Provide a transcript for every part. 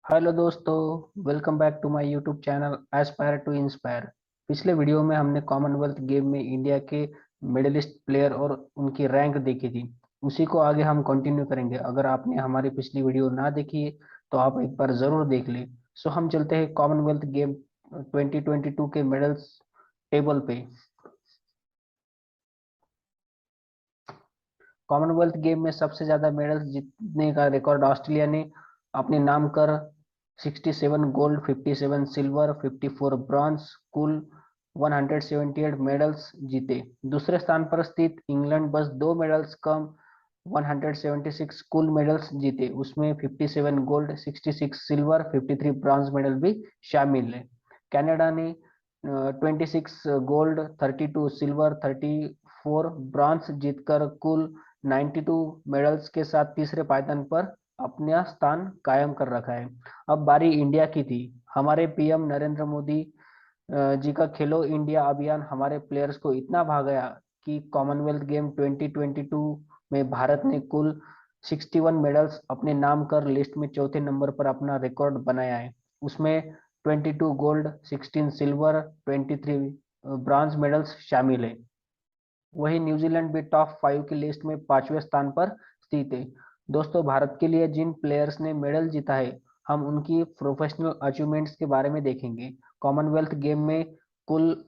Hello दोस्तों, welcome back to my YouTube channel aspire to inspire. पिछले वीडियो में हमने कॉमनवेल्थ गेम में इंडिया के मेडलिस्ट प्लेयर और उनकी रैंक देखी थी। उसी को आगे हम कंटिन्यू करेंगे। अगर आपने हमारी पिछली वीडियो ना देखी है तो आप एक बार जरूर देख लें। सो हम चलते हैं कॉमनवेल्थ गेम 2022 के मेडल्स टेबल पे। कॉमनवेल्थ गेम में सबसे ज्यादा मेडल्स जीतने का रिकॉर्ड ऑस्ट्रेलिया ने अपने नाम कर 67 गोल्ड, 57 सिल्वर, 54 ब्रॉन्ज, कुल 178 मेडल्स जीते। दूसरे स्थान पर स्थित इंग्लैंड बस 2 मेडल्स कम 176 कुल मेडल्स जीते। उसमें 57 गोल्ड, 66 सिल्वर, 53 ब्रॉन्ज मेडल भी शामिल है। कनाडा ने 26 गोल्ड, 32 सिल्वर, 34 ब्रॉन्ज जीतकर कुल 92 मेडल्स के साथ तीसरे पायदान पर अपना स्थान कायम कर रखा है। अब बारी इंडिया की थी। हमारे पीएम नरेंद्र मोदी जी का खेलो इंडिया अभियान हमारे प्लेयर्स को इतना भागाया कि कॉमनवेल्थ गेम 2022 में भारत ने कुल 61 मेडल्स अपने नाम कर लिस्ट में चौथे नंबर पर अपना रिकॉर्ड बनाया है। उसमें 22 गोल्ड, 16 सिल्वर, 23 ब्रॉन्ज मेडल्स शामिल है। वही न्यूजीलैंड भी टॉप 5 की लिस्ट में 5वें स्थान पर स्थित है। दोस्तों, भारत के लिए जिन प्लेयर्स ने मेडल जीता है, हम उनकी प्रोफेशनल अचीवमेंट्स के बारे में देखेंगे। कॉमनवेल्थ गेम में कुल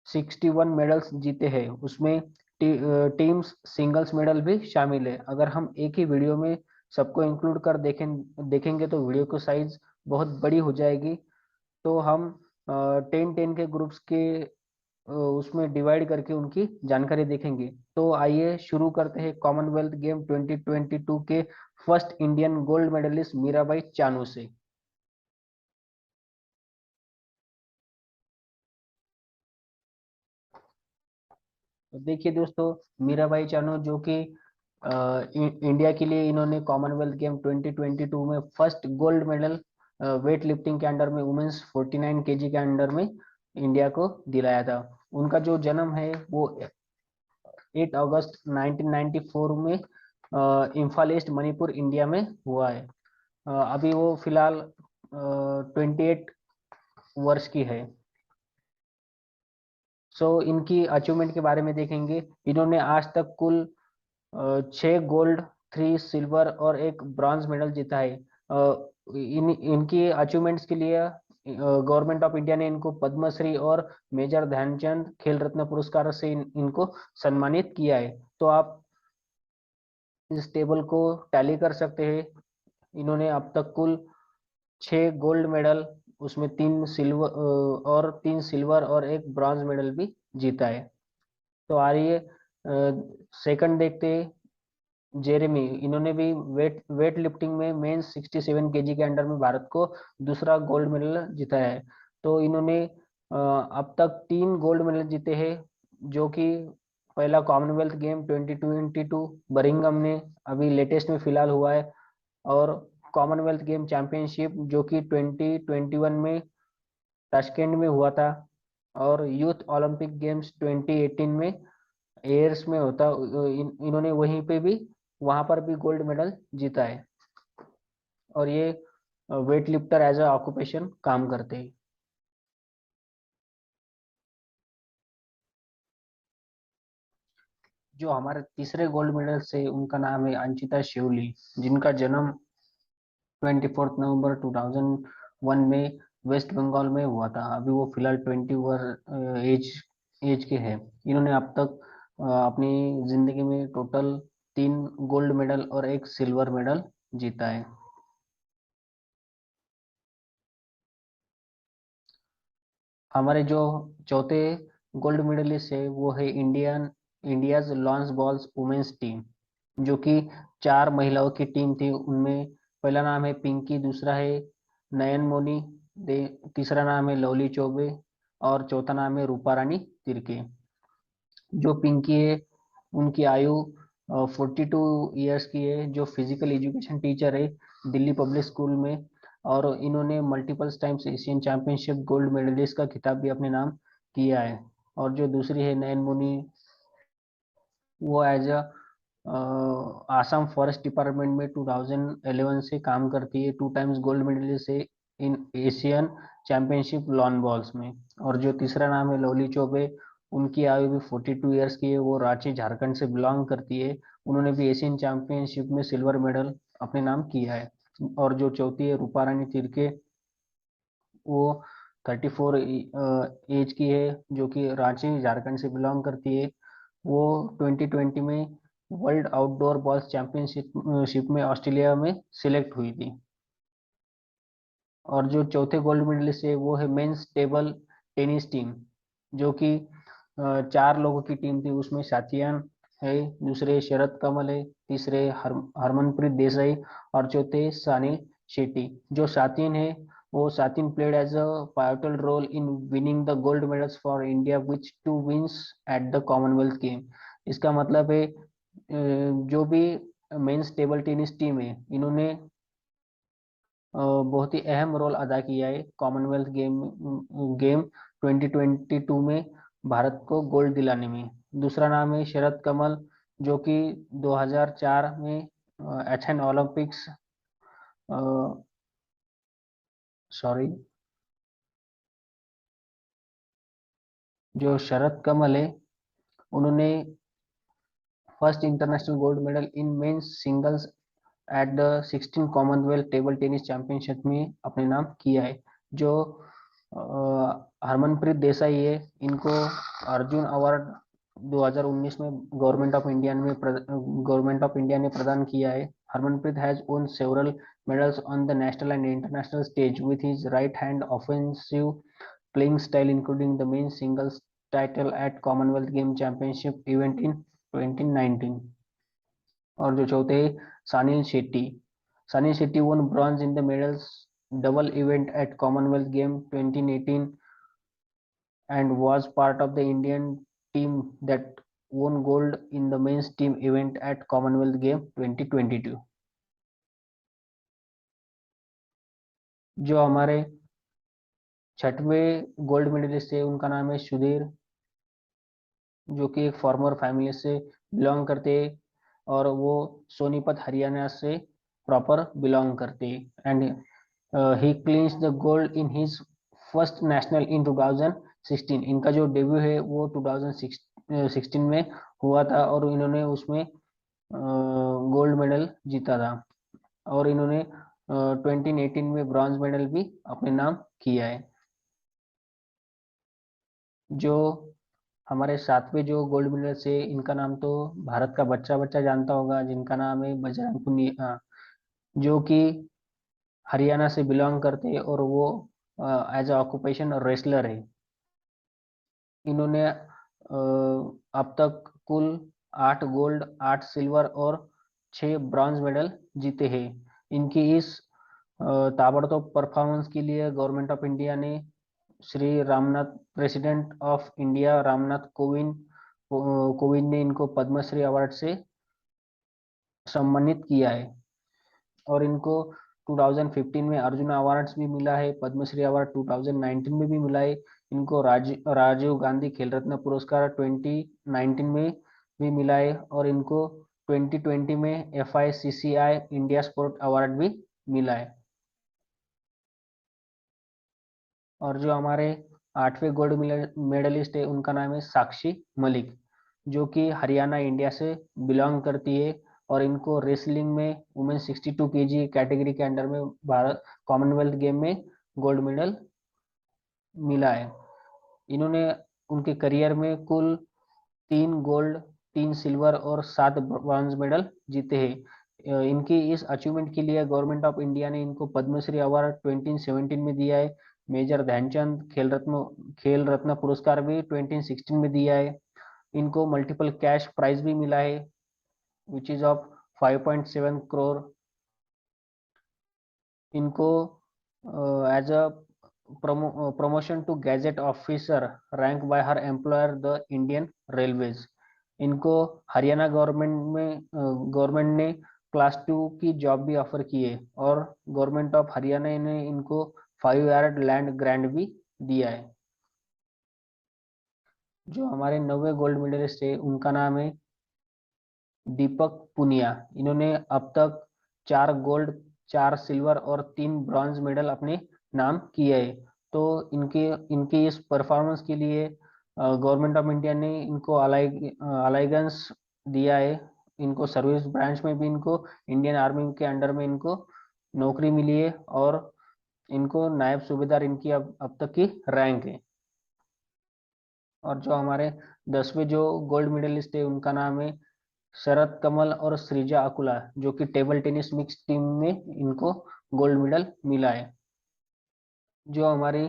61 मेडल्स जीते हैं। उसमें टीम्स सिंगल्स मेडल भी शामिल है। अगर हम एक ही वीडियो में सबको इंक्लूड कर देखेंगे तो वीडियो की साइज बहुत बड़ी हो जाएगी। तो हम 10-10 के ग्रुप्स के उसमें डिवाइड करके उनकी जानकारी देखेंगे। तो आइए शुरू करते हैं कॉमनवेल्थ गेम 2022 के first Indian gold medalist Mirabai Chanu से। तो देखिए दोस्तों, मीराबाई चानू जो कि इंडिया के लिए इन्होंने कॉमनवेल्थ गेम 2022 में first gold medal weight lifting के अंडर में वुमेन्स 49 केजी के अंडर में इंडिया को दिलाया था। उनका जो जन्म है वो 8 अगस्त 1994 में इम्फाल ईस्ट मणिपुर इंडिया में हुआ है। अभी वो फिलहाल 28 वर्ष की है। सो इनकी अचीवमेंट के बारे में देखेंगे। इन्होंने आज तक कुल 6 गोल्ड, 3 सिल्वर और एक ब्रॉन्ज मेडल जीता है। इनकी अचीवमेंट्स के लिए गवर्नमेंट ऑफ इंडिया ने इनको पद्मश्री और मेजर ध्यानचंद खेल रत्न पुरस्कार से इनको सम्मानित किया है। तो आप इस टेबल को टैली कर सकते हैं। इन्होंने अब तक कुल 6 गोल्ड मेडल, उसमें 3 सिल्वर और एक ब्रॉन्ज मेडल भी जीता है। तो आ रही है सेकंड देखते हैं। जेरेमी, इन्होंने भी वेट लिफ्टिंग में मेंस 67 केजी के अंडर में भारत को दूसरा गोल्ड मेडल जिताया है। तो इन्होंने अब तक 3 गोल्ड मेडल जीते हैं, जो कि पहला कॉमनवेल्थ गेम 2022 बरिंगम में अभी लेटेस्ट में फिलहाल हुआ है, और कॉमनवेल्थ गेम चैंपियनशिप जो कि 2021 में ताशकेंट में हुआ था, और यूथ ओलंपिक गेम्स 2018 में एयर्स में होता। इन्होंने वहीं पे भी वहां पर भी गोल्ड मेडल जीता है। और ये weightlifter as a occupation काम करते हैं। जो हमारे तीसरे गोल्ड मेडल से उनका नाम है अंशिता शिवली, जिनका जन्म 24 नवंबर 2001 में वेस्ट बंगाल में हुआ था। अभी वो फिलहाल 21 एज एज के हैं। इन्होंने अब तक अपनी जिंदगी में टोटल 3 गोल्ड मेडल और एक सिल्वर मेडल जीता है। हमारे जो चौथे गोल्ड मेडलिस्ट है वो है India's lawns bowls women's team, जो कि 4 महिलाओं की टीम थी। उनमें पहला नाम है पिंकी, दूसरा है नयन मोनी, तीसरा नाम है लवली चौबे, और चौथा नाम है रूपा रानी तिर्के। जो पिंकी है, उनकी आयु 42 ईयर्स की है। जो फिजिकल एजुकेशन टीचर है दिल्ली पब्लिक स्कूल में, और इन्होंने multiple times Asian championship gold medalist का खिताब भी अपने नाम किया है। और जो दूसरी है नयन मुनी, वो as a Assam forest department में 2011 से काम करती है। 2 टाइम्स गोल्ड मेडलिस्ट है इन एशियन चैंपियनशिप लॉन बॉल्स में। और जो तीसरा नाम है लवली चौबे, उनकी आयु भी 42 ईयर्स की है, वो रांची झारखंड से बिलोंग करती है। उन्होंने भी एशियन चैंपियनशिप में सिल्वर मेडल अपने नाम किया है। और जो चौथी है रूपा रानी तिरके, वो 34 एज की है, जो कि रांची झारखंड से बिलोंग करती है। वो 2020 में world outdoor balls championship ship में ऑस्ट्रेलिया में सिलेक्ट हुई थी। और जो चौथे गोल्ड मेडलिस्ट है वो है मेंस टेबल टेनिस टीम, जो कि 4 लोगों की टीम थी। उसमें सातियान है, दूसरे शरद कमल है, तीसरे हरमनप्रीत देसाई, और चौथे सानिल शेट्टी। जो सातिन है, वो सातिन played as a pivotal role in winning the gold medals for India which to wins at the Commonwealth game. इसका मतलब है जो भी मेंस टेबल टेनिस टीम है, इन्होंने बहुत ही अहम रोल अदा किया है कॉमनवेल्थ गेम 2022 में भारत को गोल्ड दिलाने में। दूसरा नाम है शरद कमल, जो कि 2004 में एथेन ओलंपिक्स, सॉरी, जो शरद कमल है, उन्होंने first international gold medal in men's singles at the 16 Commonwealth table tennis championship में अपने नाम किया है। जो हरमनप्रीत देसाई है, इनको अर्जुन अवार्ड 2019 में गवर्नमेंट ऑफ इंडिया ने प्रदान किया है। Harmanpreet has won several medals on the national and international stage with his right hand offensive playing style, including the men's singles title at Commonwealth Game Championship event in 2019। और जो चौथे Sanil Shetty, Sanil Shetty won bronze in the medals double event at Commonwealth Game 2018 and was part of the Indian team that won gold in the men's team event at Commonwealth Game 2022। जो हमारे छठवें gold medallist है, उनका नाम है सुधीर, जो कि एक फॉर्मर फैमिली से बिलोंग करते हैं, और वो सोनीपत हरियाणा से प्रॉपर बिलोंग करते हैं। And he क्लींस the gold in his first national इन 2016। इनका जो डेब्यू है वो 2016 में हुआ था, और इन्होंने उसमें गोल्ड मेडल जीता था। और इन्होंने 2018 में ब्रॉन्ज मेडल भी अपने नाम किया है। जो हमारे सातवें जो गोल्ड मेडल से, इनका नाम तो भारत का बच्चा बच्चा जानता होगा, जिनका नाम है बजरंग पुनिया, जो कि हरियाणा से बिलोंग करते हैं, और वो एज अ ऑक्यूपेशन रेसलर है। इन्होंने अब तक कुल 8 गोल्ड, 8 सिल्वर और 6 ब्रॉन्ज मेडल जीते हैं। इनकी इस ताबड़तोड़ परफॉर्मेंस के लिए गवर्नमेंट ऑफ इंडिया ने Shri Ramnath president of India Ramnath Kovind ने इनको पद्मश्री अवार्ड से सम्मानित किया है। और इनको 2015 में अर्जुन अवार्ड्स भी मिला है, पद्मश्री अवार्ड 2019 में भी मिला है। इनको राजीव गांधी खेल रत्न पुरस्कार 2019 में भी मिला है, और इनको 2020 में FICCI इंडिया स्पोर्ट अवार्ड भी मिला है। और जो हमारे आठवें गोल्ड मेडलिस्ट है, उनका नाम है साक्षी मलिक, जो कि हरियाणा इंडिया से बिलोंग करती है। और इनको रेसलिंग में वुमेन 62 kg कैटेगरी के अंडर में भारत कॉमनवेल्थ गेम में गोल्ड मेडल मिला है। इन्होंने उनके करियर में कुल 3 गोल्ड, 3 सिल्वर और 7 ब्रॉन्ज मेडल जीते हैं। इनकी इस अचीवमेंट के लिए गवर्नमेंट ऑफ इंडिया ने इनको पद्मश्री अवार्ड 2017 में दिया है। मेजर ध्यानचंद खेल रत्न पुरस्कार भी 2016 में दिया है। इनको मल्टीपल कैश प्राइज भी मिला है, विच इज ऑफ 5.7 करोड़। इनको as a promotion to gazette officer rank by her employer the Indian Railways. इनको हरियाणा गवर्नमेंट ने क्लास 2 की जॉब भी ऑफर की है, और गवर्नमेंट ऑफ हरियाणा ने इनको 5 यार्ड लैंड ग्रांट भी दिया है। जो हमारे 9वें गोल्ड मेडलिस्ट है, उनका नाम है दीपक पुनिया, इन्होंने अब तक 4 गोल्ड, 4 सिल्वर और 3 ब्रॉन्ज मेडल अपने नाम किए है। तो इनके इनके इस परफॉर्मेंस के लिए गवर्नमेंट ऑफ इंडिया ने इनको अलाइगेंस दिया है। इनको सर्विस ब्रांच में भी इनको इंडियन आर्मी के अंडर में इनको नौकरी मिली है, और इनको नायब सूबेदार इनकी अब तक की रैंक है। और जो हमारे 10वें जो गोल्ड मेडलिस्ट है उनका नाम है शरद कमल और सृजा अकुला, जो कि टेबल टेनिस मिक्स टीम में इनको गोल्ड मेडल मिला है। जो हमारी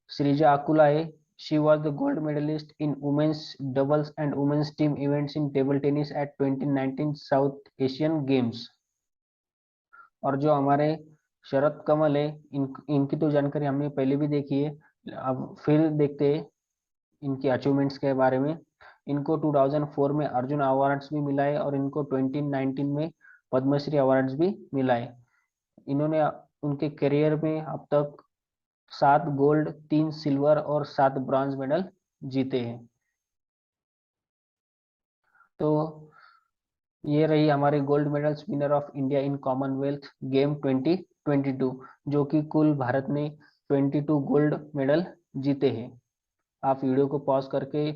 सृजा अकुला है, she was the gold medalist in women's doubles and women's team events in table tennis at 2019 South Asian Games. और जो हमारे शरद कमल है, इनकी तो जानकारी हमने पहले भी देखी है, अब फिर देखते हैं इनकी अचीवमेंट्स के बारे में। इनको 2004 में अर्जुन अवार्ड्स भी मिला है, और इनको 2019 में पद्मश्री अवार्ड्स भी मिला है। इन्होंने उनके करियर में अब तक 7 गोल्ड, 3 सिल्वर और 7 ब्रॉन्ज मेडल जीते हैं। तो ये रही हमारे gold medals winner of India in Commonwealth game 2022, जो कि कुल भारत ने 22 गोल्ड मेडल जीते हैं। आप वीडियो को पॉज करके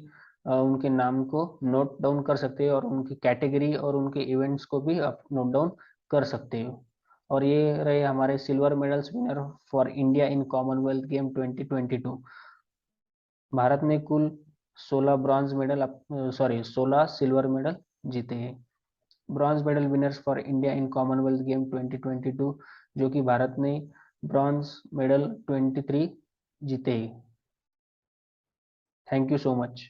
उनके नाम को नोट डाउन कर सकते हैं, और उनकी कैटेगरी और उनके इवेंट्स को भी आप नोट डाउन कर सकते हो। और ये रहे हमारे silver medals winner for India in Commonwealth game 2022। Bharat ने कुल 16 bronze medal, sorry 16 silver medal जीते हैं। Bronze medal winners for India in Commonwealth game 2022, जो कि भारत ने ब्रॉन्ज मेडल 23 जीते हैं। Thank you so much.